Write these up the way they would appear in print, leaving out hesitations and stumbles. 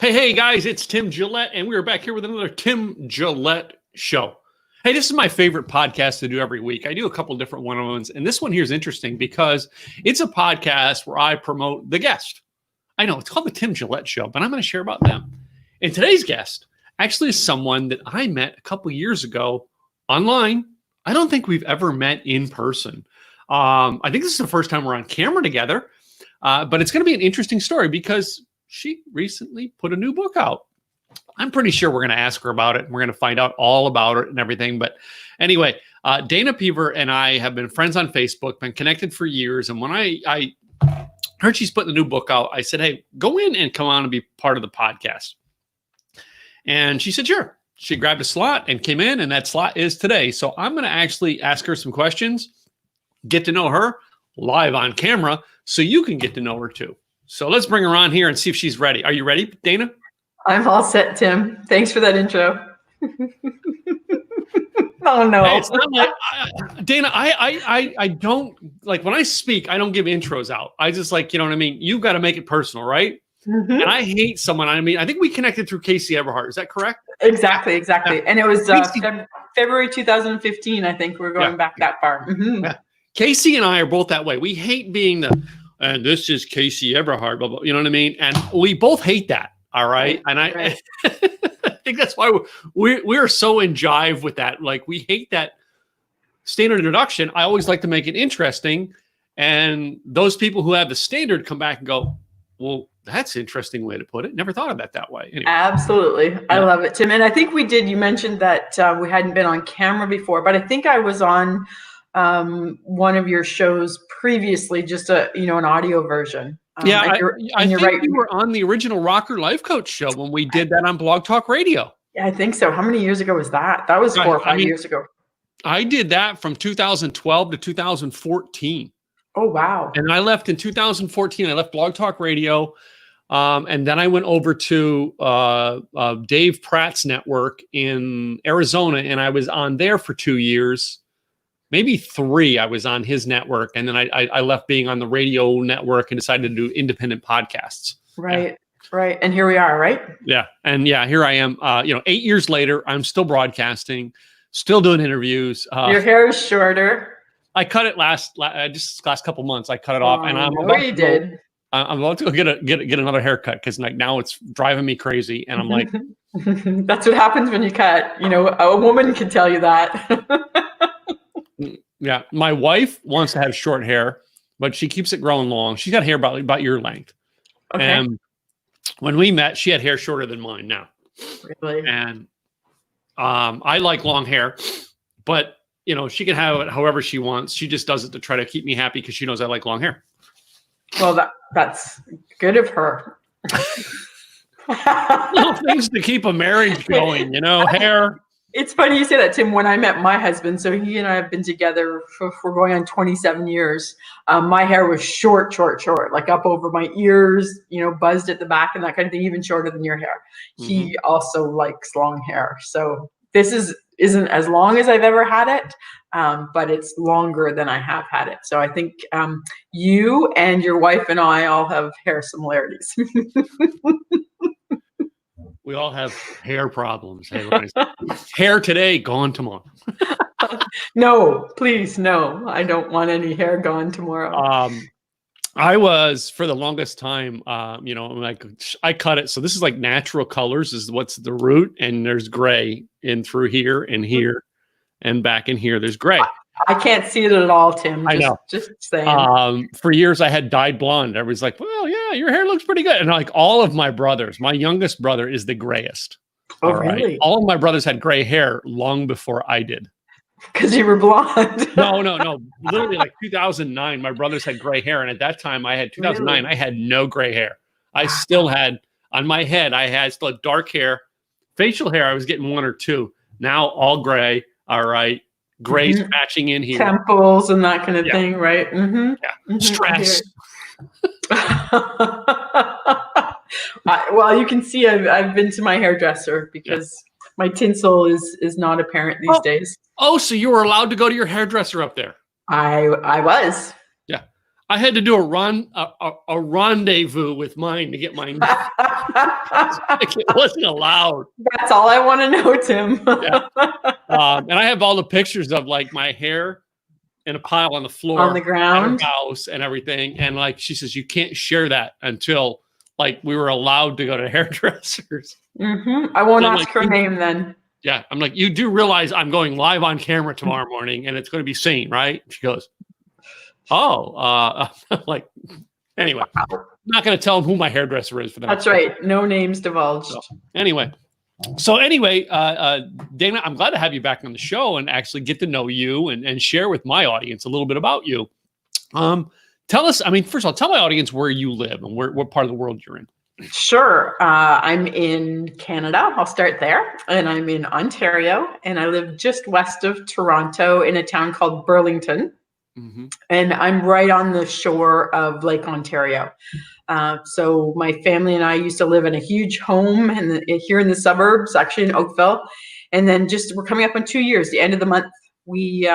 Hey, guys, it's Tim Gillette, and we are back here with another Tim Gillette show. Hey, this is my favorite podcast to do every week. I do a couple different one-on-ones, and this one here is interesting because it's a podcast where I promote the guest. I know, it's called the Tim Gillette Show, but I'm going to share about them. And today's guest actually is someone that I met a couple years ago online. I don't think we've ever met in person. I think this is the first time we're on camera together, but it's going to be an interesting story because she recently put a new book out. I'm pretty sure we're going to ask her about it, and we're going to find out all about it and everything. But anyway, Dana Peever and I have been friends on Facebook, been connected for years. And when I heard she's putting the new book out, I said, hey, go in and come on and be part of the podcast. And she said, sure. She grabbed a slot and came in, and that slot is today. So I'm going to actually ask her some questions, get to know her live on camera, so you can get to know her too. So let's bring her on here and see if she's ready. Are you ready, Dana? I'm all set, Tim. Thanks for that intro. Oh, no. Hey, it's not like, Dana, I don't, like, when I speak, I don't give intros out. I just, like, you know what I mean? You've got to make it personal, right? Mm-hmm. And I hate someone. I mean, I think we connected through Casey Everhart. Is that correct? Exactly. Yeah. And it was February 2015, I think. We're going back that far. Mm-hmm. Yeah. Casey and I are both that way. We hate being and this is Casey Everhart, blah, blah, you know what I mean? And we both hate that, all right? And I think that's why we're so in jive with that. Like, we hate that standard introduction. I always like to make it interesting. And those people who have the standard come back and go, well, that's an interesting way to put it. Never thought of that way. Anyway. Absolutely. Yeah. I love it, Tim. And I think you mentioned that we hadn't been on camera before, but I think I was on one of your shows previously, just an audio version. I think right. You were on the original Rocker Life Coach show when we did that on Blog Talk Radio. Yeah, I think so. How many years ago was that? That was 4 or 5 years ago. I did that from 2012 to 2014. Oh, wow. And I left in 2014. I left Blog Talk Radio. And then I went over to Dave Pratt's network in Arizona, and I was on there for 2 years. Maybe 3, I was on his network, and then I left being on the radio network and decided to do independent podcasts. Right. And here we are, right? Yeah. And here I am, 8 years later, I'm still broadcasting, still doing interviews. Your hair is shorter. I cut it last couple months. I cut it off, and I'm about to go get another haircut because now it's driving me crazy, and I'm like, that's what happens when you cut. A woman can tell you that. Yeah, my wife wants to have short hair, but she keeps it growing long. She's got hair about your length. Okay. And when we met, she had hair shorter than mine now. Really? And I like long hair, but she can have it however she wants. She just does it to try to keep me happy because she knows I like long hair. Well, that's good of her. Little things to keep a marriage going, hair. It's funny you say that, Tim. When I met my husband, so he and I have been together for going on 27 years. My hair was short, like up over my ears, buzzed at the back and that kind of thing, even shorter than your hair. Mm-hmm. He also likes long hair. So this isn't as long as I've ever had it, but it's longer than I have had it. So I think you and your wife and I all have hair similarities. We all have hair problems. Hair today, gone tomorrow. No, please, no. I don't want any hair gone tomorrow. I was, for the longest time, I cut it. So this is like natural colors is what's the root. And there's gray in through here and here and back in here. There's gray. I can't see it at all, Tim. I know. Just saying. For years, I had dyed blonde. Everybody's like, well, yeah, your hair looks pretty good. And like all of my brothers, my youngest brother is the grayest. Oh, really? Right? All of my brothers had gray hair long before I did. Because you were blonde. No. Literally like 2009, my brothers had gray hair. And at that time, 2009, really? I had no gray hair. I still had, on my head, I had still had dark hair. Facial hair, I was getting 1 or 2. Now all gray. All right. Gray's matching in here. Temples and that kind of thing, right? Mm-hmm. Yeah. Stress. Well, you can see I've been to my hairdresser because my tinsel is not apparent these days. Oh, so you were allowed to go to your hairdresser up there? I was. Yeah. I had to do a rendezvous with mine to get mine. It wasn't allowed. That's all I want to know, Tim. Yeah. And I have all the pictures of like my hair in a pile on the floor On the ground. at her house and everything. And like she says, you can't share that until like we were allowed to go to hairdressers. I won't ask her name then. Yeah. I'm like, you do realize I'm going live on camera tomorrow morning and it's going to be seen, right? She goes, oh, like, anyway, I'm not going to tell them who my hairdresser is for that. That's right. No names divulged. So anyway, Dana, I'm glad to have you back on the show and actually get to know you and share with my audience a little bit about you. Tell us, I mean, first of all, tell my audience where you live and what part of the world you're in. Sure. I'm in Canada. I'll start there. And I'm in Ontario. And I live just west of Toronto in a town called Burlington. And I'm right on the shore of Lake Ontario. So my family and I used to live in a huge home here in the suburbs, actually in Oakville. And then we're coming up on 2 years. The end of the month, we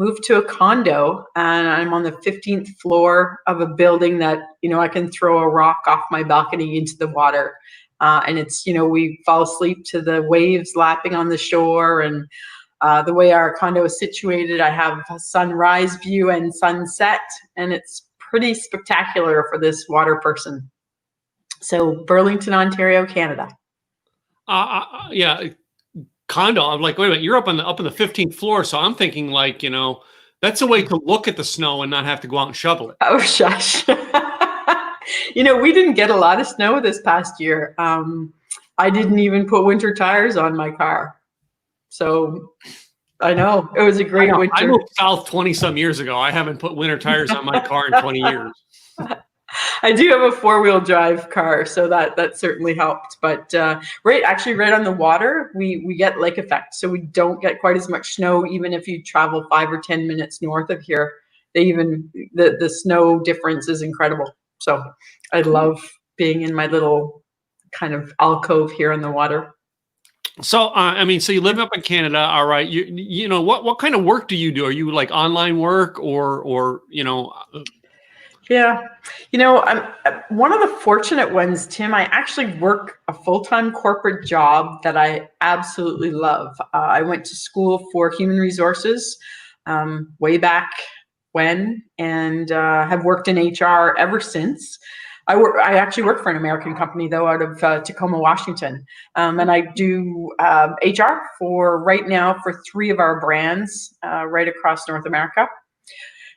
moved to a condo, and I'm on the 15th floor of a building that, I can throw a rock off my balcony into the water. And it's, we fall asleep to the waves lapping on the shore. And the way our condo is situated, I have a sunrise view and sunset, and it's pretty spectacular for this water person. So Burlington, Ontario, Canada. Yeah, condo. I'm like, wait a minute, you're up on the 15th floor, so I'm thinking like, that's a way to look at the snow and not have to go out and shovel it. Oh, shush. We didn't get a lot of snow this past year. I didn't even put winter tires on my car. So I know it was a great winter. I moved south 20 some years ago. I haven't put winter tires on my car in 20 years. I do have a 4-wheel drive car, so that certainly helped. But right on the water, we get lake effect, so we don't get quite as much snow. Even if you travel 5 or 10 minutes north of here, the snow difference is incredible. So I love being in my little kind of alcove here in the water. So, so you live up in Canada, all right. What kind of work do you do? Are you like online work or Yeah. I'm one of the fortunate ones, Tim. I actually work a full-time corporate job that I absolutely love. I went to school for human resources way back when, and have worked in HR ever since. I actually work for an American company, though, out of Tacoma, Washington. And I do HR right now for 3 of our brands right across North America.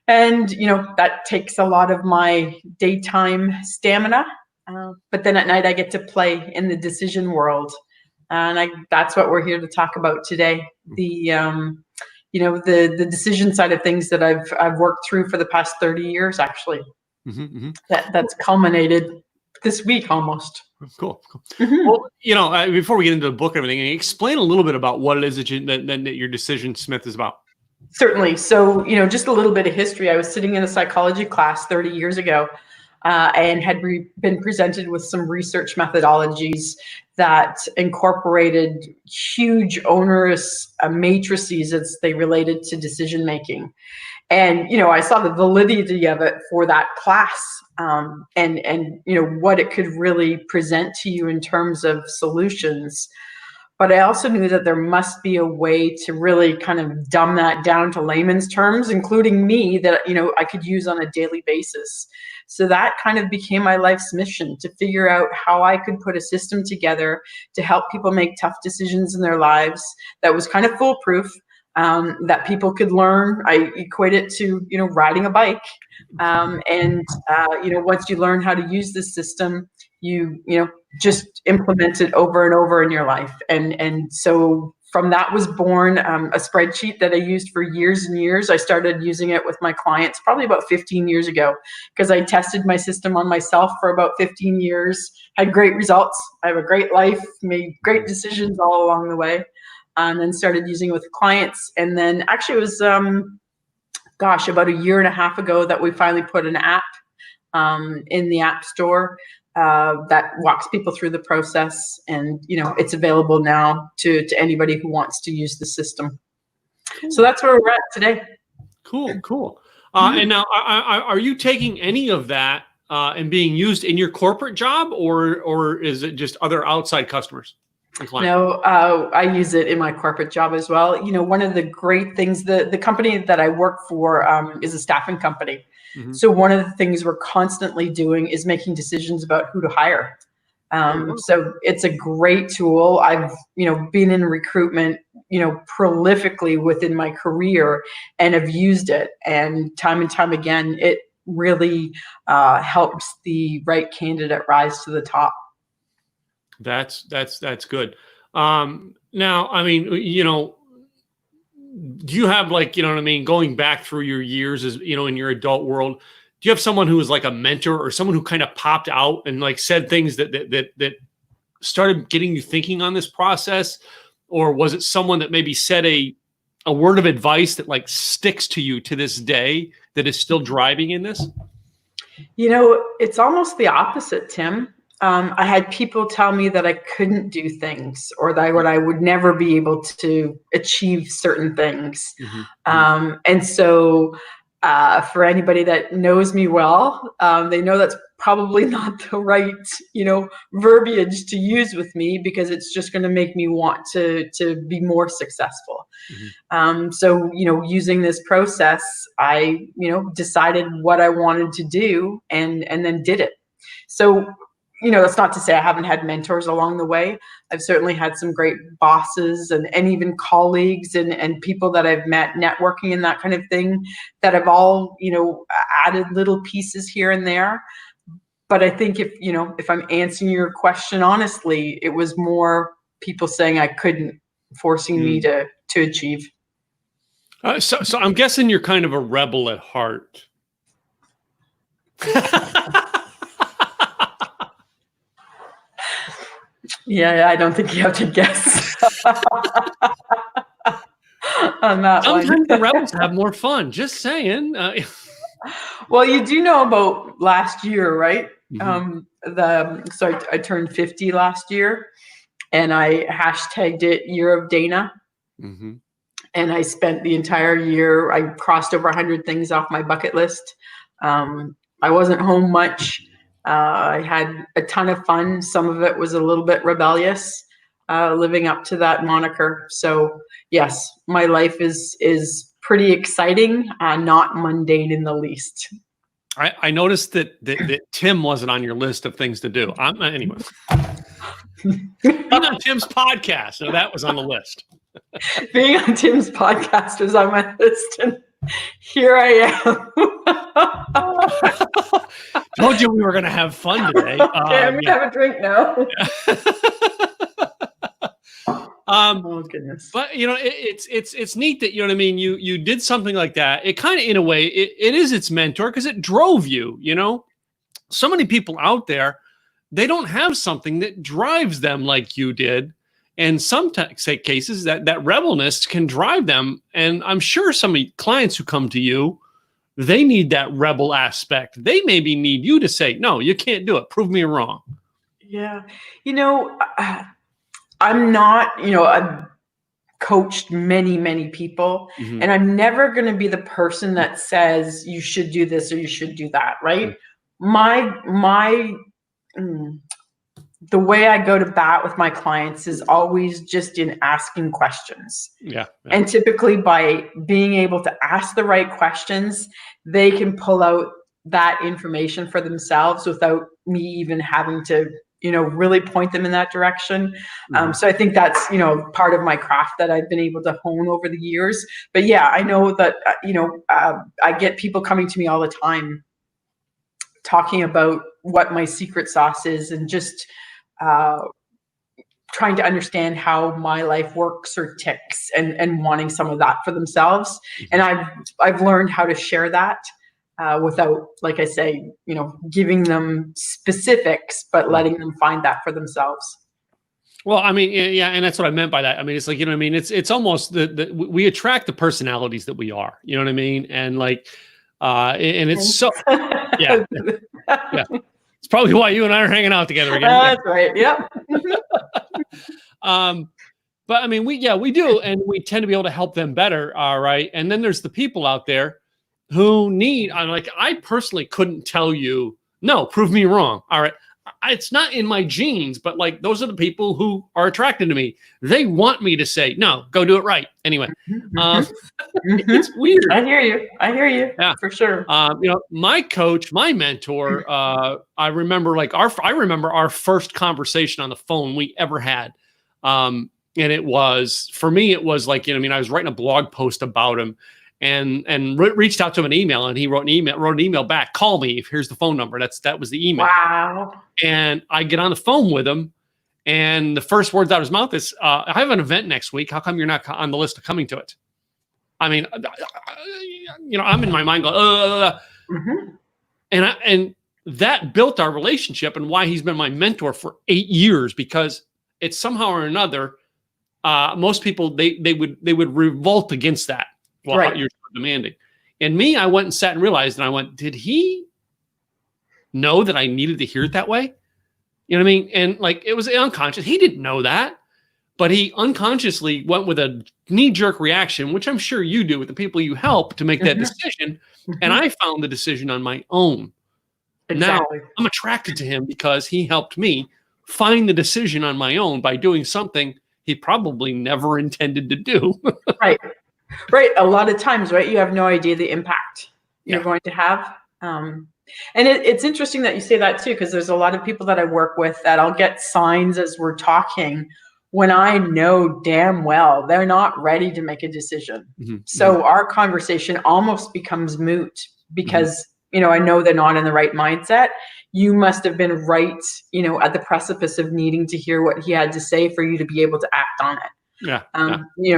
And, that takes a lot of my daytime stamina. But then at night, I get to play in the decision world. And that's what we're here to talk about today. The decision side of things that I've worked through for the past 30 years, actually. That's culminated this week almost. Cool. Well, before we get into the book and everything, explain a little bit about what it is that your Decision Smith is about. Certainly. So, just a little bit of history. I was sitting in a psychology class 30 years ago and had been presented with some research methodologies that incorporated huge onerous matrices as they related to decision making. And, I saw the validity of it for that class and what it could really present to you in terms of solutions. But I also knew that there must be a way to really kind of dumb that down to layman's terms, including me, that, I could use on a daily basis. So that kind of became my life's mission, to figure out how I could put a system together to help people make tough decisions in their lives that was kind of foolproof. That people could learn. I equate it to, riding a bike. Once you learn how to use the system, you just implement it over and over in your life. And so from that was born a spreadsheet that I used for years and years. I started using it with my clients probably about 15 years ago, because I tested my system on myself for about 15 years, had great results. I have a great life, made great decisions all along the way. And then started using it with clients. And then actually it was, about a year and a half ago that we finally put an app in the App Store that walks people through the process. And, it's available now to anybody who wants to use the system. Cool. So that's where we're at today. Cool. And now, are you taking any of that and being used in your corporate job, or is it just other outside customers and clients? No, I use it in my corporate job as well. You know, one of the great things, the company that I work for is a staffing company. Mm-hmm. So one of the things we're constantly doing is making decisions about who to hire. So it's a great tool. I've, been in recruitment, prolifically within my career, and have used it. And time again, it really helps the right candidate rise to the top. That's good. Now, I mean, do you have, like, going back through your years as, in your adult world, do you have someone who was like a mentor or someone who kind of popped out and like said things that started getting you thinking on this process? Or was it someone that maybe said a word of advice that like sticks to you to this day that is still driving in this? It's almost the opposite, Tim. I had people tell me that I couldn't do things, or that I would never be able to achieve certain things. Mm-hmm. And so for anybody that knows me well, they know that's probably not the right, verbiage to use with me, because it's just going to make me want to be more successful. Mm-hmm. So, using this process, I, decided what I wanted to do, and then did it. So, that's not to say I haven't had mentors along the way. I've certainly had some great bosses and even colleagues and people that I've met networking and that kind of thing, that have all, added little pieces here and there. But I think if I'm answering your question honestly, it was more people saying I couldn't, forcing me to achieve. So I'm guessing you're kind of a rebel at heart. Yeah, I don't think you have to guess on that one. Sometimes the rebels have more fun. Just saying. Well, you do know about last year, right? Mm-hmm. So I turned 50 last year, and I hashtagged it Year of Dana. Mm-hmm. And I spent the entire year, I crossed over 100 things off my bucket list. I wasn't home much. I had a ton of fun. Some of it was a little bit rebellious, living up to that moniker. So yes, my life is pretty exciting, not mundane in the least. I noticed that Tim wasn't on your list of things to do. Anyway. Being on Tim's podcast, so that was on the list. Being on Tim's podcast was on my list, and here I am. Told you we were going to have fun today. Okay, I'm gonna have a drink now. Oh goodness! But it's neat that you did something like that. It kind of, in a way, it is its mentor, because it drove you. So many people out there, they don't have something that drives them like you did. And sometimes, cases that rebelness can drive them. And I'm sure some clients who come to you, they need that rebel aspect. They maybe need you to say, no, you can't do it. Prove me wrong. Yeah. I'm not, I've coached many people, Mm-hmm. and I'm never going to be the person that says you should do this or you should do that. Right. Mm-hmm. The way I go to bat with my clients is always just in asking questions. Yeah. And typically by being able to ask the right questions, they can pull out that information for themselves without me even having to, really point them in that direction. Mm-hmm. So I think that's, part of my craft that I've been able to hone over the years. But yeah, I know that, I get people coming to me all the time talking about what my secret sauce is, and just trying to understand how my life works or ticks, and wanting some of that for themselves. Mm-hmm. And I've learned how to share that without, like I say, giving them specifics, but letting them find that for themselves. Well, I mean, yeah, and that's what I meant by that. I mean, it's like, it's almost we attract the personalities that we are, you know what I mean? And like, and it's so, yeah. It's probably why you and I are hanging out together again. That's right. Yep. But I mean, we do, and we tend to be able to help them better. All right. And then there's the people out there who need, I personally couldn't tell you, no, prove me wrong. All right. It's not in my genes, but like those are the people who are attracted to me. They want me to say, no, go do it right. Anyway, it's weird. I hear you. Yeah, for sure. My coach, my mentor, I remember our first conversation on the phone we ever had. And it was, for me, it was like, I was writing a blog post about him and reached out to him an email, and he wrote an email back, call me, here's the phone number. That was the email. Wow. And I get on the phone with him, and the first words out of his mouth is, I have an event next week. How come you're not on the list of coming to it? I'm in my mind going, and that built our relationship, and why he's been my mentor for 8 years, because it's somehow or another, most people, they would revolt against that. Well, right. You're demanding. And me, I went and sat and realized, and I went, did he know that I needed to hear it that way? You know what I mean? And like, it was unconscious. He didn't know that, but he unconsciously went with a knee-jerk reaction, which I'm sure you do with the people you help to make that decision. And I found the decision on my own. Exactly. Now I'm attracted to him because he helped me find the decision on my own by doing something he probably never intended to do. Right. A lot of times, right, you have no idea the impact you're going to have. And it's interesting that you say that too, because there's a lot of people that I work with that I'll get signs as we're talking when I know damn well they're not ready to make a decision. So our conversation almost becomes moot because, I know they're not in the right mindset. You must have been right, at the precipice of needing to hear what he had to say for you to be able to act on it.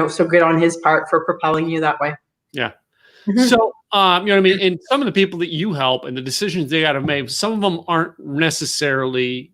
So good on his part for propelling you that way. Yeah. So, and some of the people that you help and the decisions they got to make, some of them aren't necessarily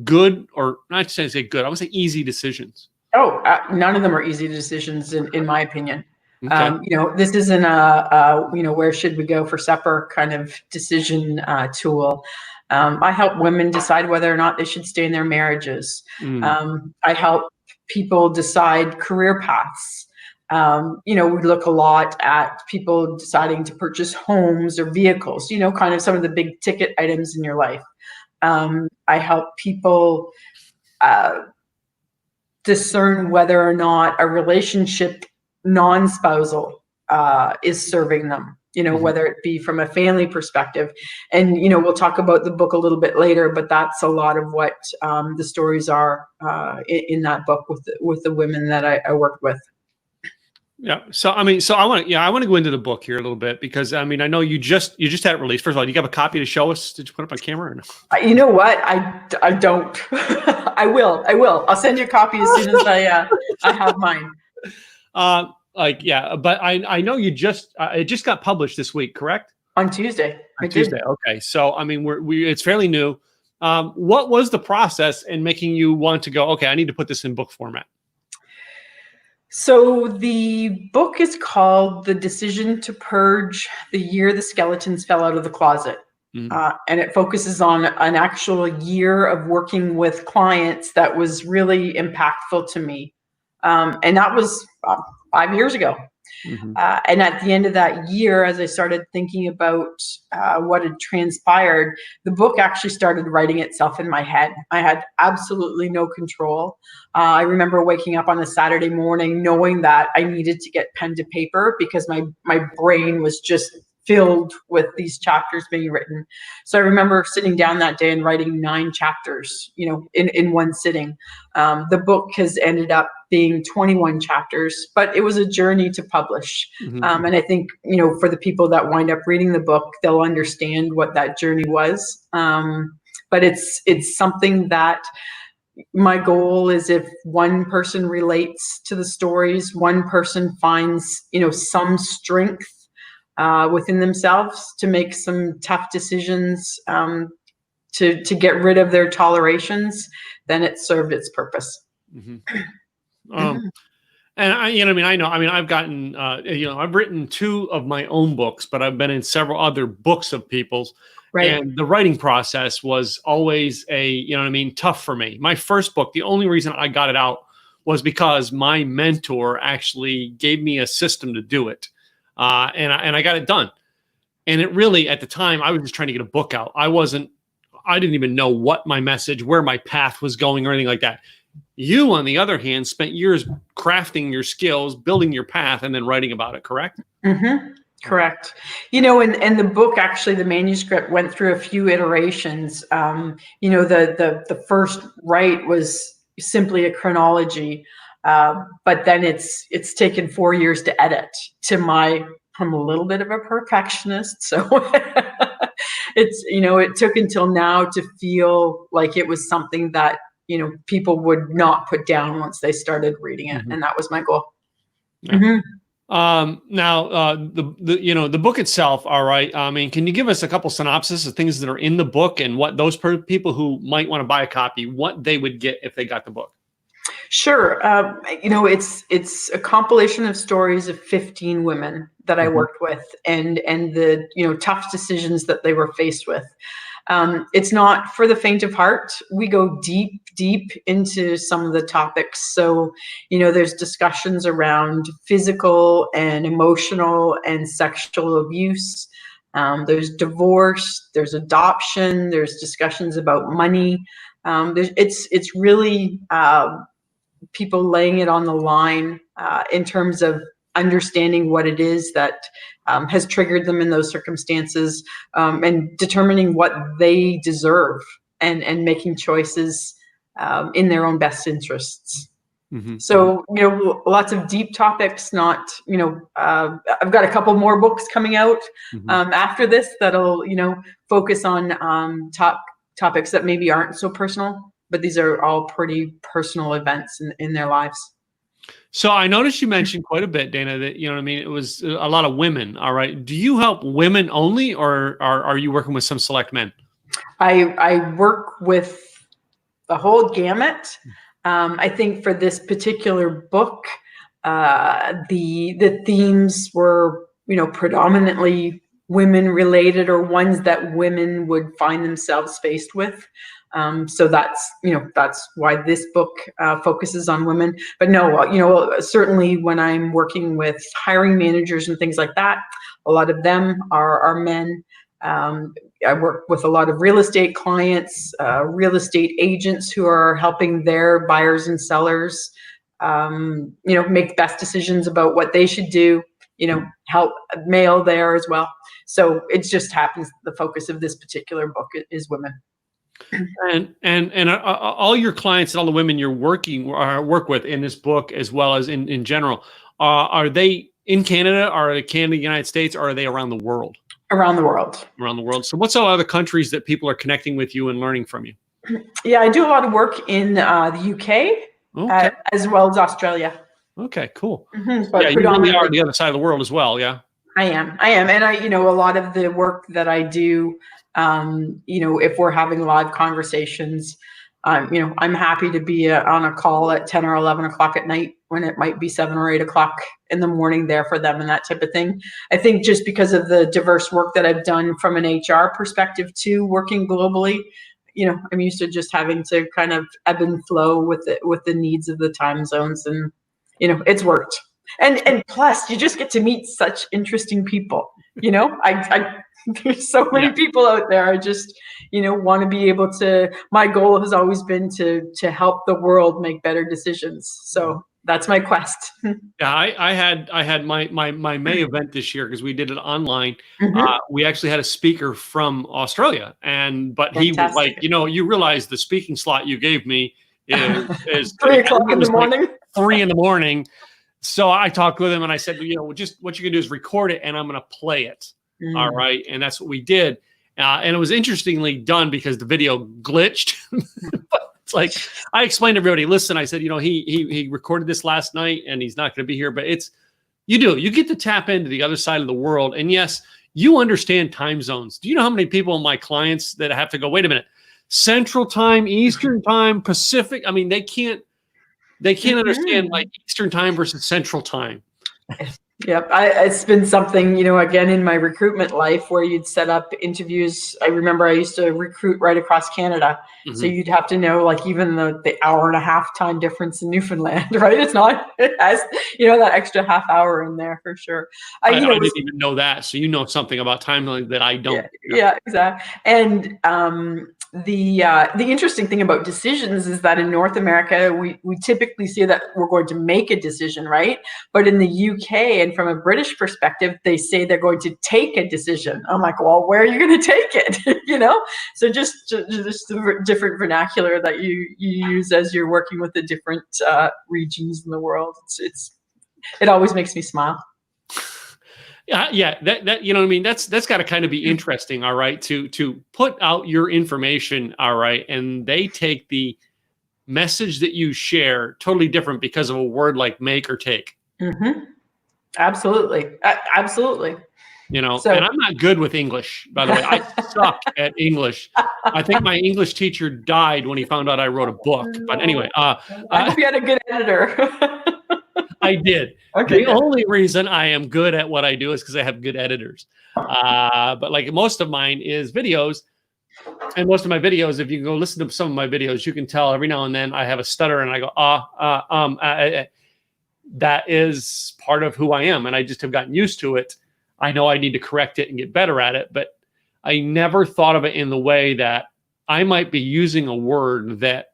good, or not to say good, I would say easy decisions. Oh, none of them are easy decisions in my opinion. Okay. This isn't a where should we go for supper kind of decision tool. I help women decide whether or not they should stay in their marriages. I help people decide career paths. We look a lot at people deciding to purchase homes or vehicles, kind of some of the big ticket items in your life. I help people discern whether or not a relationship non-spousal is serving them, whether it be from a family perspective. And, we'll talk about the book a little bit later, but that's a lot of what the stories are in that book with the women that I worked with. Yeah. So, I want to go into the book here a little bit because, I know you just had it released. First of all, you have a copy to show us? Did you put it up on camera or no? You know what? I don't. I will. I'll send you a copy as soon as I have mine. But I know you it just got published this week, correct? On Tuesday. Tuesday. Okay. So, it's fairly new. What was the process in making you want to go, okay, I need to put this in book format? So the book is called The Decision to Purge the Year the Skeletons Fell Out of the Closet. And it focuses on an actual year of working with clients that was really impactful to me. And that was 5 years ago. And at the end of that year, as I started thinking about what had transpired, the book actually started writing itself in my head. I had absolutely no control. I remember waking up on a Saturday morning knowing that I needed to get pen to paper because my brain was just filled with these chapters being written. So I remember sitting down that day and writing 9 chapters, in one sitting. The book has ended up being 21 chapters, but it was a journey to publish. And I think, for the people that wind up reading the book, they'll understand what that journey was. But it's something that my goal is, if one person relates to the stories, one person finds, some strength within themselves to make some tough decisions, to get rid of their tolerations, then it served its purpose. And I know, I've gotten, I've written 2 of my own books, but I've been in several other books of people's. Right. And the writing process was always tough for me. My first book, the only reason I got it out was because my mentor actually gave me a system to do it. And I got it done. And it really, at the time, I was just trying to get a book out. I didn't even know what my message, where my path was going or anything like that. You, on the other hand, spent years crafting your skills, building your path, and then writing about it, correct? Mm-hmm. Correct. And the book, actually, the manuscript went through a few iterations. The first write was simply a chronology, but then it's taken 4 years to edit. I'm a little bit of a perfectionist, so it took until now to feel like it was something that people would not put down once they started reading it, and that was my goal. Yeah. Mm-hmm. Now, the book itself, all right. I mean, can you give us a couple synopsis of things that are in the book and what those people who might want to buy a copy, what they would get if they got the book? Sure. It's a compilation of stories of 15 women that I worked with, and the tough decisions that they were faced with. It's not for the faint of heart. We go deep into some of the topics. So, there's discussions around physical and emotional and sexual abuse. There's divorce, there's adoption, there's discussions about money. It's really people laying it on the line in terms of understanding what it is that has triggered them in those circumstances, and determining what they deserve, and making choices in their own best interests. So, lots of deep topics, I've got a couple more books coming out after this that'll, focus on topics that maybe aren't so personal, but these are all pretty personal events in their lives. So I noticed you mentioned quite a bit, Dana, that, it was a lot of women. All right. Do you help women only, or are you working with some select men? I work with the whole gamut. I think for this particular book, the themes were, predominantly women related, or ones that women would find themselves faced with. So that's why this book focuses on women. But no, certainly when I'm working with hiring managers and things like that, a lot of them are men. I work with a lot of real estate clients, real estate agents who are helping their buyers and sellers, make best decisions about what they should do, help male there as well. So it just happens the focus of this particular book is women. And all your clients and all the women you're work with in this book, as well as in general, are they in Canada? Are they Canada, United States, or are they around the world? Around the world. Around the world. So what's all other countries that people are connecting with you and learning from you? Yeah, I do a lot of work in the UK, as well as Australia. Okay, cool. But yeah, you really are on the other side of the world as well, yeah? I am. And a lot of the work that I do, if we're having live conversations, I'm happy to be on a call at 10 or 11 o'clock at night when it might be 7 or 8 o'clock in the morning there for them, and that type of thing. I think just because of the diverse work that I've done from an HR perspective too, working globally, I'm used to just having to kind of ebb and flow with the needs of the time zones, and it's worked. And plus, you just get to meet such interesting people. There's so many people out there. I just, want to be able to. My goal has always been to help the world make better decisions. So that's my quest. Yeah, I had my May event this year because we did it online. We actually had a speaker from Australia, but he was like, you realize the speaking slot you gave me is 3 o'clock in the morning. Like 3 a.m. So I talked with him and I said, just what you can do is record it and I'm going to play it. All right. And that's what we did. And it was interestingly done because the video glitched. But it's like, I explained to everybody, listen, I said, he recorded this last night and he's not going to be here, but you get to tap into the other side of the world. And yes, you understand time zones. Do you know how many people in my clients that have to go, wait a minute, Central Time, Eastern Time, Pacific? I mean, they can't understand like Eastern Time versus Central Time. Yep. It's been something, again, in my recruitment life where you'd set up interviews. I remember I used to recruit right across Canada. So Mhm. you'd have to know, like, even the hour and a half time difference in Newfoundland, right? It has, that extra half hour in there for sure. I It didn't was even know that. So you know something about timeline that I Yeah, don't. Yeah. yeah, exactly. And the interesting thing about decisions is that in North America, we typically see that we're going to make a decision, right? But in the UK and from a British perspective, they say they're going to take a decision. I'm like, well, where are you going to take it? So just the different vernacular that you use as you're working with the different regions in the world. It always makes me smile. Yeah, that you know what I mean. That's got to kind of be interesting, all right, to put out your information, all right, and they take the message that you share totally different because of a word like make or take. Mm-hmm. Absolutely, absolutely. And So I'm not good with English, by the way. I suck at English. I think my English teacher died when he found out I wrote a book. But anyway, I hope you had a good editor. I did. Okay, The good. only reason I am good at what I do is because I have good editors. But like most of mine is videos. And most of my videos, if you go listen to some of my videos, you can tell every now and then I have a stutter and I go, that is part of who I am. And I just have gotten used to it. I know I need to correct it and get better at it. But I never thought of it in the way that I might be using a word that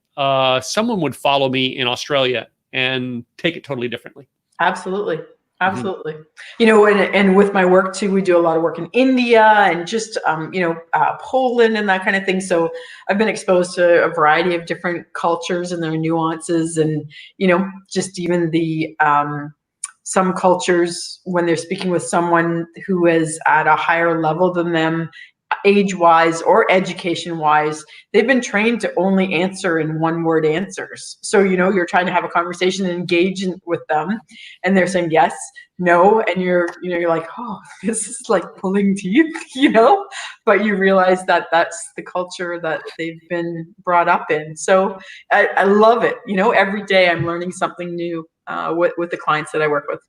someone would follow me in Australia and take it totally differently. Absolutely. Mhm. Absolutely. And with my work too, we do a lot of work in India and just, Poland and that kind of thing. So I've been exposed to a variety of different cultures and their nuances and, just even some cultures when they're speaking with someone who is at a higher level than them, age-wise or education-wise, they've been trained to only answer in one-word answers. So, you're trying to have a conversation and engage with them, and they're saying yes, no, and you're like, oh, this is like pulling teeth, but you realize that that's the culture that they've been brought up in. So I love it. Every day I'm learning something new with the clients that I work with.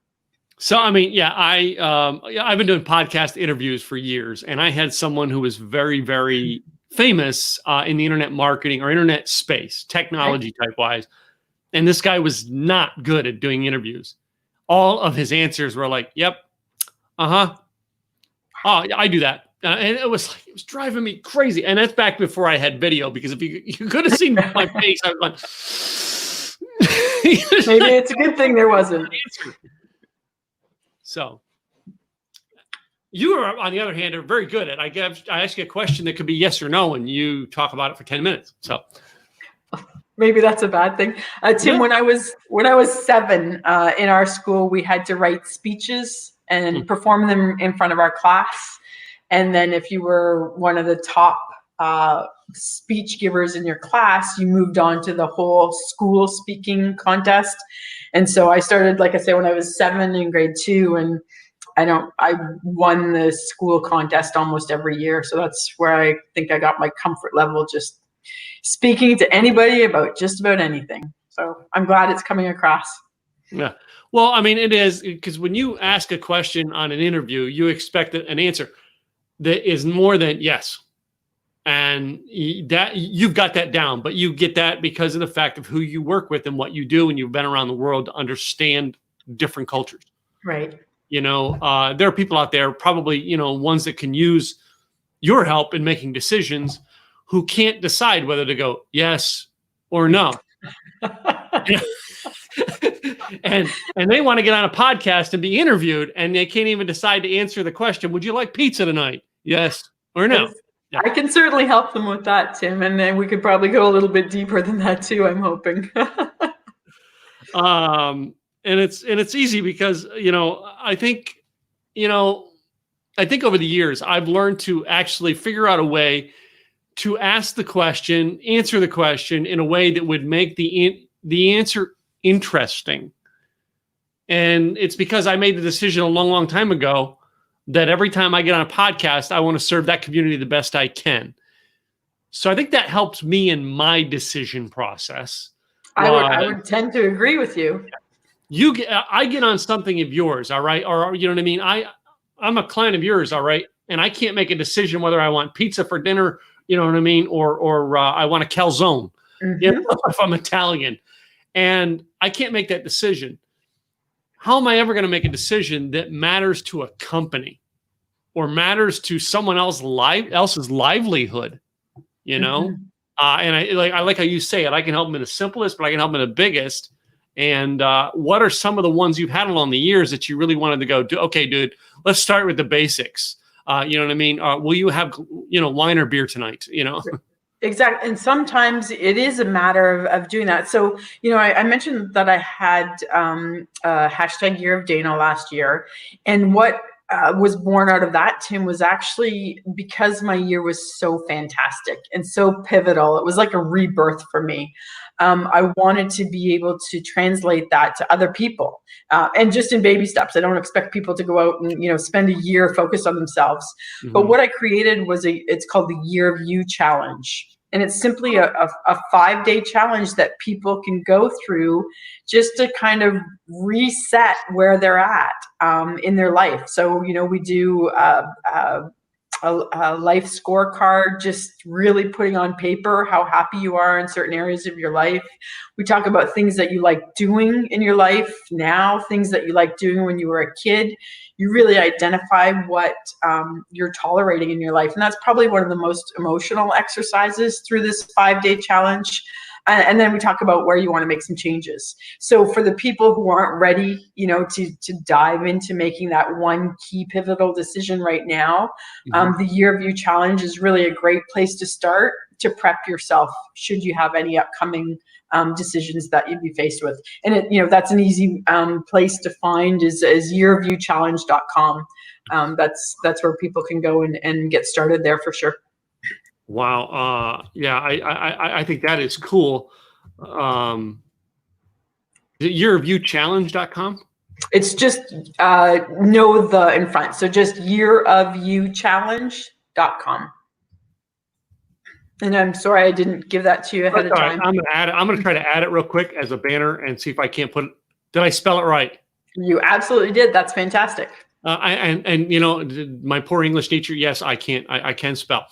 So I mean, yeah, I've been doing podcast interviews for years, and I had someone who was very, very famous in the internet marketing or internet space, Right? technology type wise, and this guy was not good at doing interviews. All of his answers were like, "Yep, uh-huh, oh, yeah, I do that," and it was driving me crazy. And that's back before I had video, because if you could have seen my face, I was like, Maybe it's a good thing there wasn't. So you are, on the other hand, are very good at. I ask you a question that could be yes or no, and you talk about it for 10 minutes. So Maybe that's a bad thing. Tim, yeah. when I was 7, in our school, we had to write speeches and perform them in front of our class. And then if you were one of the top speech givers in your class, you moved on to the whole school speaking contest. And so I started, like I say, when I was 7 in grade 2, and I won the school contest almost every year. So that's where I think I got my comfort level, just speaking to anybody about just about anything. So I'm glad it's coming across. Yeah. Well, I mean, it is, because when you ask a question on an interview, you expect an answer that is more than yes. And that you've got that down, but you get that because of the fact of who you work with and what you do, and you've been around the world to understand different cultures. Right. There are people out there, probably, ones that can use your help in making decisions, who can't decide whether to go yes or no. and they want to get on a podcast and be interviewed, and they can't even decide to answer the question, would you like pizza tonight? Yes or no? Yeah. I can certainly help them with that, Tim. And then we could probably go a little bit deeper than that too, I'm hoping. And it's easy because, I think over the years, I've learned to actually figure out a way to ask the question, answer the question in a way that would make the answer interesting. And it's because I made the decision a long, long time ago that every time I get on a podcast, I want to serve that community the best I can. So I think that helps me in my decision process. I would tend to agree with you. I get on something of yours, all right? Or you know what I mean? I'm a client of yours, all right? And I can't make a decision whether I want pizza for dinner, you know what I mean? Or I want a calzone, you know, if I'm Italian. And I can't make that decision. How am I ever going to make a decision that matters to a company or matters to someone else's livelihood, you know? And I like how you say it. I can help them in the simplest, but I can help them in the biggest. And what are some of the ones you've had along the years that you really wanted to go, okay, dude, let's start with the basics. You know what I mean? Will you have, wine or beer tonight? You know? Exactly. And sometimes it is a matter of doing that. So, I mentioned that I had hashtag Year of Dana last year. And what was born out of that, Tim, was actually because my year was so fantastic and so pivotal. It was like a rebirth for me. I wanted to be able to translate that to other people, and just in baby steps. I don't expect people to go out and spend a year focused on themselves. But what I created was it's called the Year of You Challenge. And it's simply a 5-day challenge that people can go through just to kind of reset where they're at in their life. So, we do a life scorecard, just really putting on paper how happy you are in certain areas of your life. We talk about things that you like doing in your life now, things that you like doing when you were a kid. You really identify what you're tolerating in your life. And that's probably one of the most emotional exercises through this 5-day challenge. And then we talk about where you want to make some changes. So for the people who aren't ready, to dive into making that one key pivotal decision right now, the Year of You Challenge is really a great place to start to prep yourself should you have any upcoming decisions that you'd be faced with. And that's an easy place to find is yearofyouchallenge.com. That's where people can go and get started there for sure. Wow. Yeah, I think that is cool. Yearofyouchallenge.com? It's just no the in front. So just yearofyouchallenge.com. And I'm sorry I didn't give that to you ahead of time. I'm gonna add it. I'm gonna try to add it real quick as a banner and see if I can't put it. Did I spell it right? You absolutely did. That's fantastic. And my poor English teacher, yes, I can spell.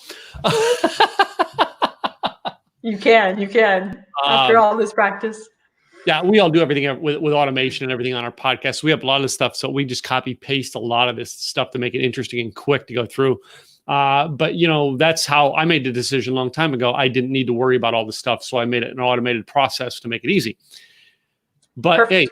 You can after all this practice. Yeah, we all do everything with automation and everything on our podcast. We have a lot of stuff, so we just copy paste a lot of this stuff to make it interesting and quick to go through. But that's how I made the decision a long time ago. I didn't need to worry about all this stuff, so I made it an automated process to make it easy. But Perfect. Hey.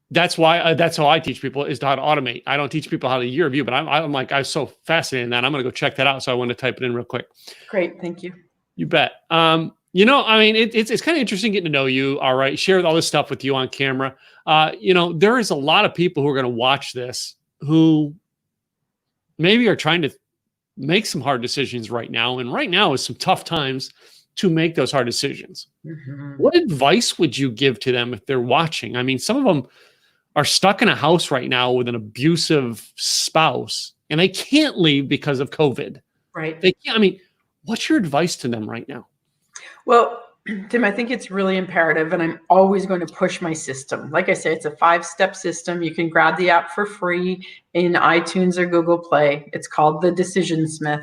That's how I teach people is how to automate. I don't teach people how to year review, but I'm so fascinated in that. I'm going to go check that out. So I want to type it in real quick. Great. Thank you. You bet. It's kind of interesting getting to know you. All right. Share all this stuff with you on camera. There is a lot of people who are going to watch this who maybe are trying to make some hard decisions right now. And right now is some tough times to make those hard decisions. What advice would you give to them if they're watching? I mean, some of them are stuck in a house right now with an abusive spouse and they can't leave because of COVID. Right. They can't. What's your advice to them right now? Well, Tim, I think it's really imperative, and I'm always going to push my system. Like I say, it's a 5-step system. You can grab the app for free in iTunes or Google Play. It's called the Decision Smith.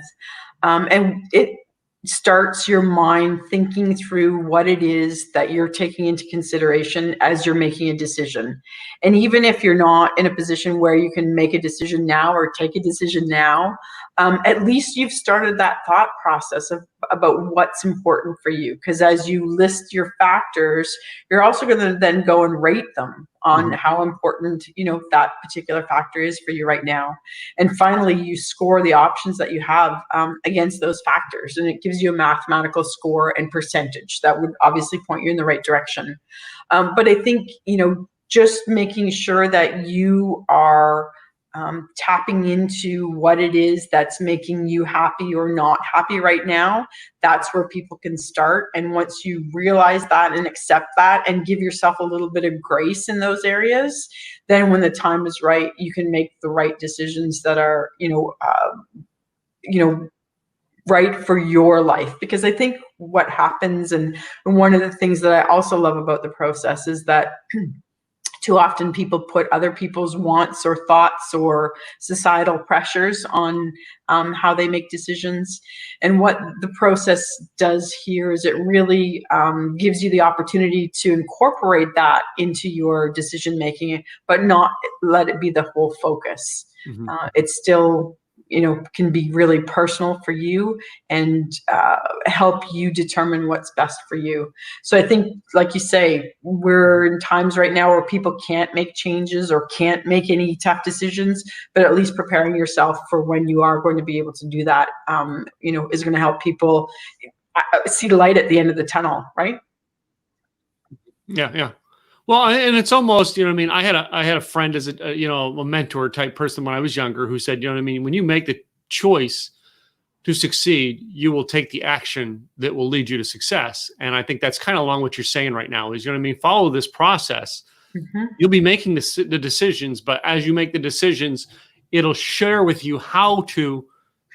And it starts your mind thinking through what it is that you're taking into consideration as you're making a decision. And even if you're not in a position where you can make a decision now or take a decision now, at least you've started that thought process about what's important for you. Because as you list your factors, you're also going to then go and rate them on how important, that particular factor is for you right now. And finally, you score the options that you have against those factors. And it gives you a mathematical score and percentage that would obviously point you in the right direction. But I think, just making sure that you are tapping into what it is that's making you happy or not happy right now, that's where people can start. And once you realize that and accept that and give yourself a little bit of grace in those areas, then when the time is right, you can make the right decisions that are, right for your life. Because I think what happens, and one of the things that I also love about the process is that Too often people put other people's wants or thoughts or societal pressures on how they make decisions. And what the process does here is it really gives you the opportunity to incorporate that into your decision making, but not let it be the whole focus. It's still, can be really personal for you and help you determine what's best for you. So I think, like you say, we're in times right now where people can't make changes or can't make any tough decisions, but at least preparing yourself for when you are going to be able to do that, is going to help people see the light at the end of the tunnel, right? Yeah. Well, and it's almost, I had a friend as a mentor type person when I was younger who said, when you make the choice to succeed, you will take the action that will lead you to success. And I think that's kind of along what you're saying right now is, follow this process. You'll be making the decisions, but as you make the decisions, it'll share with you how to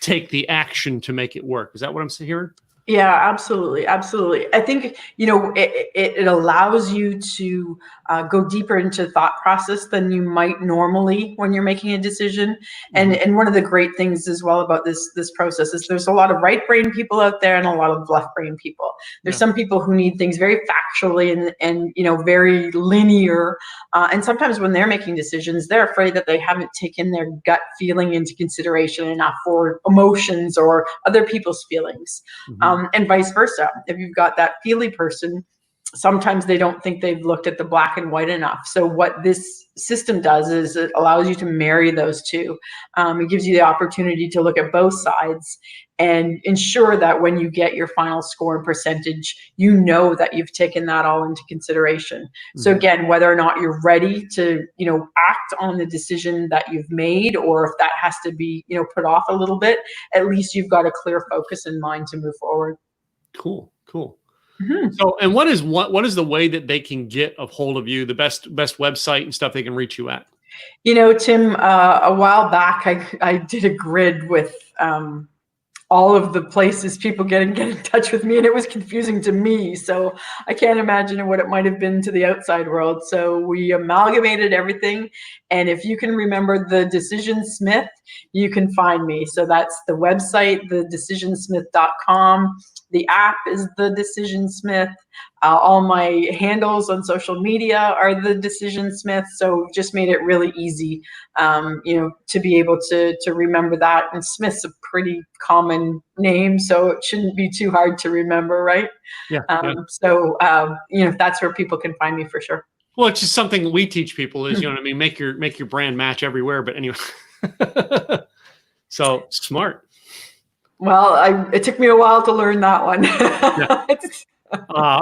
take the action to make it work. Is that what I'm hearing? Yeah, absolutely. Absolutely. I think, it allows you to go deeper into thought process than you might normally when you're making a decision. And one of the great things as well about this process is there's a lot of right brain people out there and a lot of left brain people. There's some people who need things very factually and very linear. And sometimes when they're making decisions, they're afraid that they haven't taken their gut feeling into consideration enough, or emotions or other people's feelings. And vice versa. If you've got that feely person, sometimes they don't think they've looked at the black and white enough. So what this system does is it allows you to marry those two. It gives you the opportunity to look at both sides and ensure that when you get your final score and percentage, you know that you've taken that all into consideration. So again, whether or not you're ready to, act on the decision that you've made, or if that has to be, put off a little bit, at least you've got a clear focus in mind to move forward. Cool. So, and what is the way that they can get a hold of you? The best website and stuff they can reach you at? Tim, a while back, I did a grid with all of the places people get in touch with me, and it was confusing to me. So I can't imagine what it might have been to the outside world. So we amalgamated everything. And if you can remember the Decision Smith, you can find me. So that's the website, thedecisionsmith.com. The app is The Decision Smith. All my handles on social media are The Decision Smith. So just made it really easy, to be able to remember that. And Smith's a pretty common name, so it shouldn't be too hard to remember, right? Yeah. So, that's where people can find me for sure. Well, it's just something we teach people is, make your brand match everywhere. But anyway, so smart. Well, it took me a while to learn that one.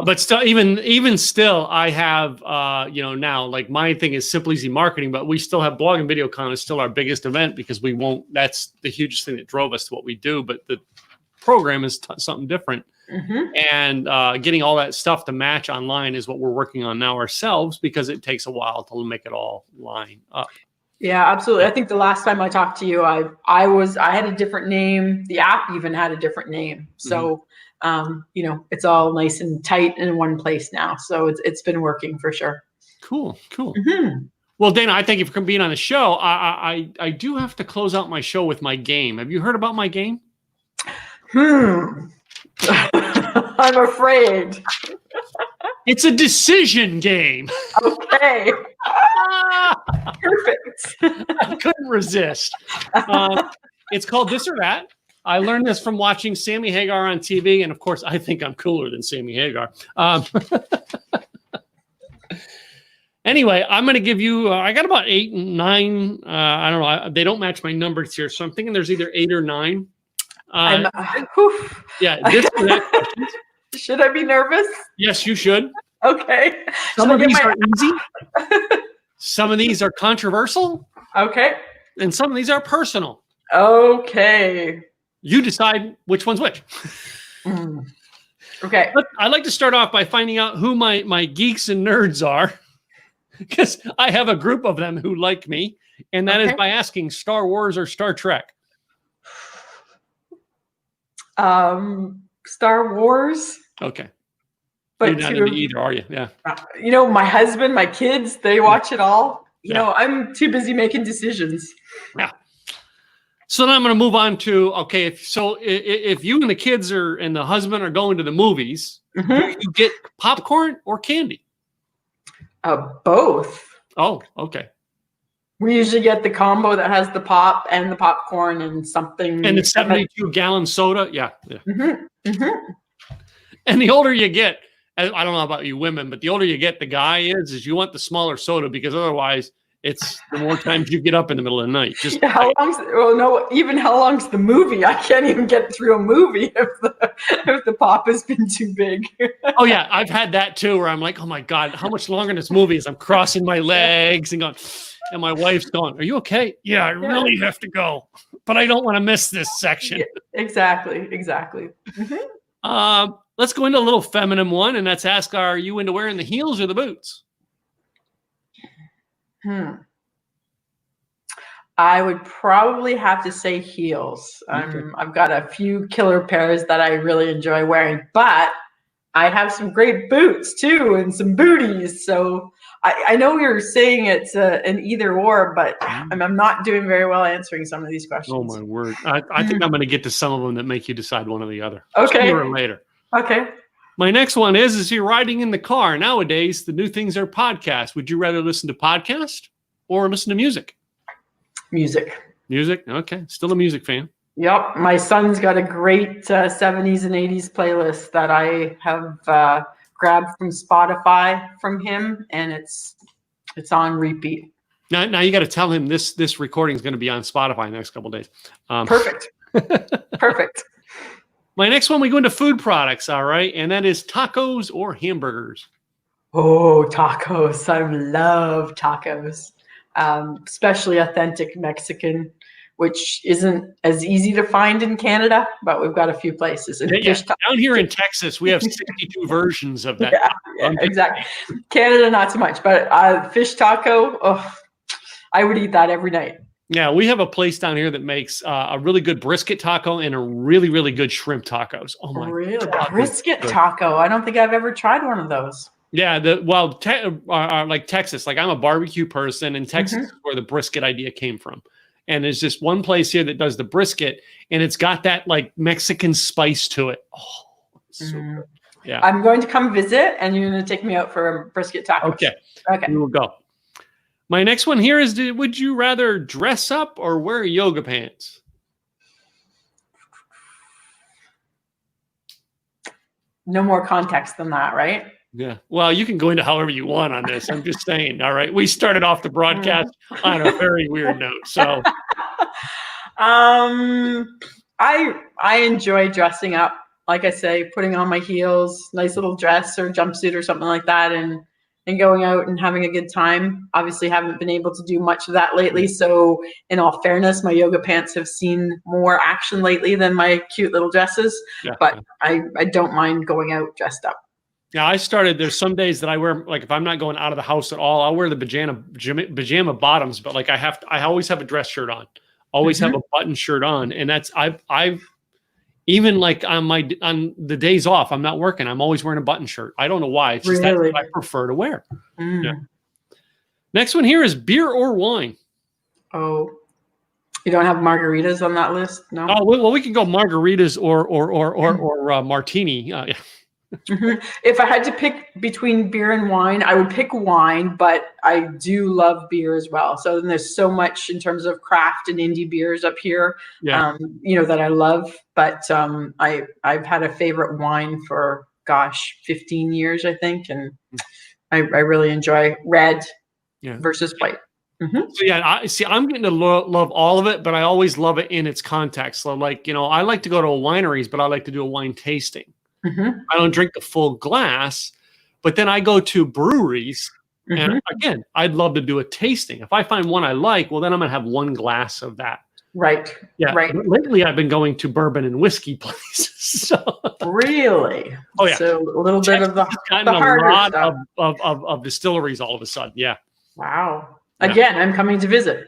But still, even still, I have, now, like, my thing is Simple Easy Marketing, but we still have Blog and Video Con is still our biggest event because that's the hugest thing that drove us to what we do. But the program is something different. And getting all that stuff to match online is what we're working on now ourselves, because it takes a while to make it all line up. Yeah, absolutely. I think the last time I talked to you, I had a different name. The app even had a different name. So, it's all nice and tight in one place now. So it's been working for sure. Cool. Well, Dana, I thank you for being on the show. I do have to close out my show with my game. Have you heard about my game? I'm afraid. It's a decision game. Okay. Perfect. I couldn't resist. It's called This or That. I learned this from watching Sammy Hagar on TV, and of course, I think I'm cooler than Sammy Hagar. Anyway, I'm going to give you. I got about 8 and 9. I don't know. They don't match my numbers here, so I'm thinking there's either 8 or 9. Yeah. This or that questions. Should I be nervous? Yes, you should. Okay. Some of these are easy. Some of these are controversial. Okay. And some of these are personal. Okay. You decide which one's which. Okay. But I'd like to start off by finding out who my geeks and nerds are, because I have a group of them who like me, and that is by asking Star Wars or Star Trek. Star Wars. Okay. You're But not into either, are you? Yeah. my husband, my kids, they watch it all. I'm too busy making decisions. Yeah. So then I'm going to move on to, okay, if you and the kids and the husband are going to the movies, do you get popcorn or candy? Both. Oh, okay. We usually get the combo that has the pop and the popcorn and something. And the 72-gallon soda. Yeah. And the older you get, I don't know about you women, but the older you get, the guy is you want the smaller soda because otherwise it's the more times you get up in the middle of the night. Just how long's the movie? I can't even get through a movie if the pop has been too big. Oh yeah, I've had that too, where I'm like, oh my God, how much longer in this movie is? I'm crossing my legs and going, and my wife's going, are you okay? Yeah, I really have to go, but I don't want to miss this section. Yeah, exactly. Let's go into a little feminine one, and let's ask, are you into wearing the heels or the boots? I would probably have to say heels. I've got a few killer pairs that I really enjoy wearing, but I have some great boots too and some booties. So I know you're saying it's an either or, but I'm not doing very well answering some of these questions. Oh my word. I think I'm going to get to some of them that make you decide one or the other. Okay. Sooner or later. Okay. My next one is you're riding in the car. Nowadays, the new things are podcasts. Would you rather listen to podcast or listen to music? Music. Music? Okay. Still a music fan. Yep. My son's got a great 70s and 80s playlist that I have grabbed from Spotify from him, and it's on repeat. Now you got to tell him this recording is going to be on Spotify in the next couple of days. Perfect. Perfect. My next one, we go into food products, all right? And that is tacos or hamburgers. Oh, tacos. I love tacos, especially authentic Mexican, which isn't as easy to find in Canada, but we've got a few places. And down here in Texas, we have 62 versions of that. Yeah, exactly. Canada, not so much, but fish taco, I would eat that every night. Yeah, we have a place down here that makes a really good brisket taco and a really, really good shrimp tacos. Oh my God. Brisket taco. I don't think I've ever tried one of those. Yeah, like Texas, like I'm a barbecue person, and Texas is where the brisket idea came from. And there's just one place here that does the brisket, and it's got that like Mexican spice to it. Oh, it's so good. Yeah. I'm going to come visit, and you're going to take me out for a brisket taco. Okay. We will go. My next one here is, would you rather dress up or wear yoga pants? No more context than that, right? Yeah. Well, you can go into however you want on this. I'm just saying. All right. We started off the broadcast on a very weird note. So I enjoy dressing up. Like I say, putting on my heels, nice little dress or jumpsuit or something like that, and going out and having a good time. Obviously haven't been able to do much of that lately. So in all fairness, my yoga pants have seen more action lately than my cute little dresses. Yeah, but I don't mind going out dressed up. Yeah, there's some days that I wear, like if I'm not going out of the house at all, I'll wear the pajama bottoms, but like I always have a dress shirt on, always have a button shirt on. And that's, I've even like on the days off, I'm not working, I'm always wearing a button shirt. I don't know why. It's just that's what I prefer to wear. Yeah. Next one here is beer or wine. Oh, you don't have margaritas on that list? No. Oh, well, we can go margaritas or martini. Yeah. If I had to pick between beer and wine, I would pick wine, but I do love beer as well. So then there's so much in terms of craft and indie beers up here, that I love. But I've had a favorite wine for 15 years, I think, and I really enjoy red versus white. So yeah, I'm getting to love all of it, but I always love it in its context. So like, I like to go to wineries, but I like to do a wine tasting. I don't drink the full glass, but then I go to breweries, and again, I'd love to do a tasting. If I find one I like, well, then I'm going to have one glass of that. Right. Yeah. Right. But lately, I've been going to bourbon and whiskey places. So. Really? Oh yeah. So a little bit of the harder stuff. of distilleries all of a sudden. Yeah. Wow. Again, I'm coming to visit.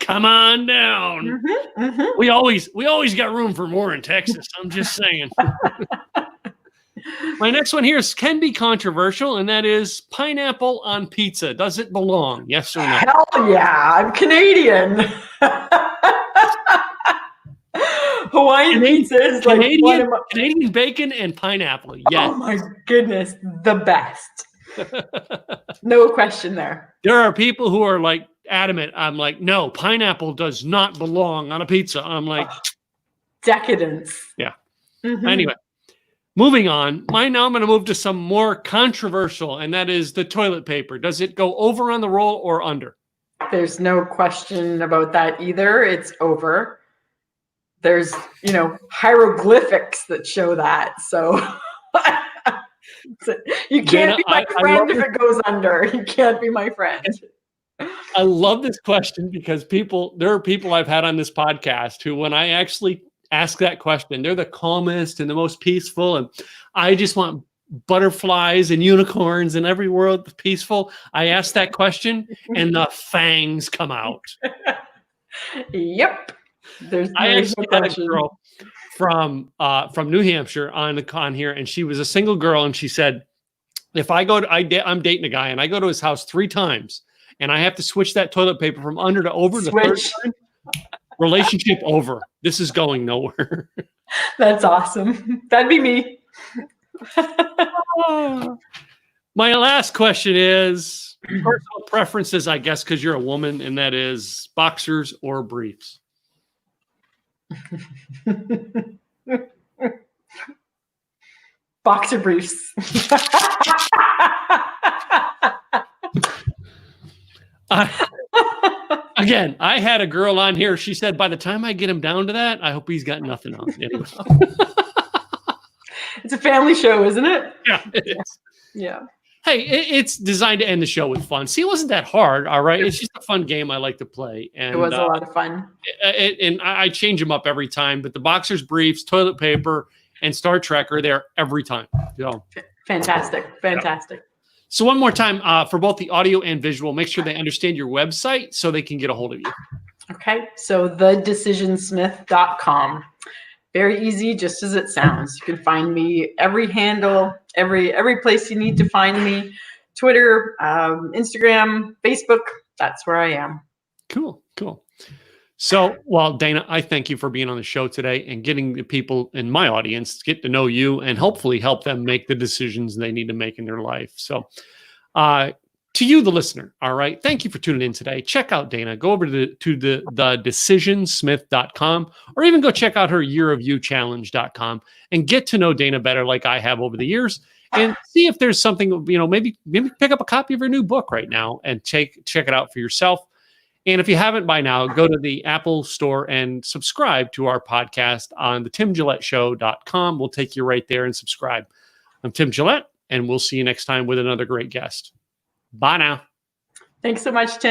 Come on down. We always got room for more in Texas. I'm just saying. My next one here can be controversial, and that is pineapple on pizza. Does it belong? Yes or no? Hell yeah, I'm Canadian. Hawaiian pizza is like one of my... Canadian bacon and pineapple. Yes. Oh my goodness, the best. No question there. There are people who are like adamant. I'm like, no, pineapple does not belong on a pizza. I'm like, decadence. Yeah. Anyway, moving on. Now I'm going to move to some more controversial, and that is the toilet paper. Does it go over on the roll or under? There's no question about that either. It's over. There's, hieroglyphics that show that. So you can't be my friend if it goes under. You can't be my friend. I love this question because there are people I've had on this podcast who, when I actually ask that question, they're the calmest and the most peaceful. And I just want butterflies and unicorns and every world peaceful. I ask that question and the fangs come out. Yep. I actually had a girl from New Hampshire on here, and she was a single girl, and she said, if I'm dating a guy and I go to his house 3 times and I have to switch that toilet paper from under to over the third time, relationship over. This is going nowhere. That's awesome. That'd be me. My last question is personal preferences, I guess, because you're a woman, and that is boxers or briefs. Boxer briefs. Again, I had a girl on here. She said, by the time I get him down to that, I hope he's got nothing on. Anyway. It's a family show, isn't it? Yeah, it is. Yeah. Hey, it's designed to end the show with fun. See, it wasn't that hard, all right? It's just a fun game I like to play. And it was a lot of fun. And I change them up every time, but the boxers, briefs, toilet paper, and Star Trek are there every time. So. Fantastic. Yeah. So one more time, for both the audio and visual, make sure they understand your website so they can get a hold of you. Okay, so thedecisionsmith.com. Very easy, just as it sounds. You can find me every handle, every place you need to find me. Twitter, Instagram, Facebook, that's where I am. Cool. So, well, Dana, I thank you for being on the show today and getting the people in my audience to get to know you and hopefully help them make the decisions they need to make in their life. So, to you, the listener, all right, thank you for tuning in today. Check out Dana. Go over to the decisionsmith.com, or even go check out her yearofyouchallenge.com and get to know Dana better like I have over the years, and see if there's something, maybe pick up a copy of her new book right now and check it out for yourself. And if you haven't by now, go to the Apple Store and subscribe to our podcast on the TimGilletteShow.com. We'll take you right there and subscribe. I'm Tim Gillette, and we'll see you next time with another great guest. Bye now. Thanks so much, Tim.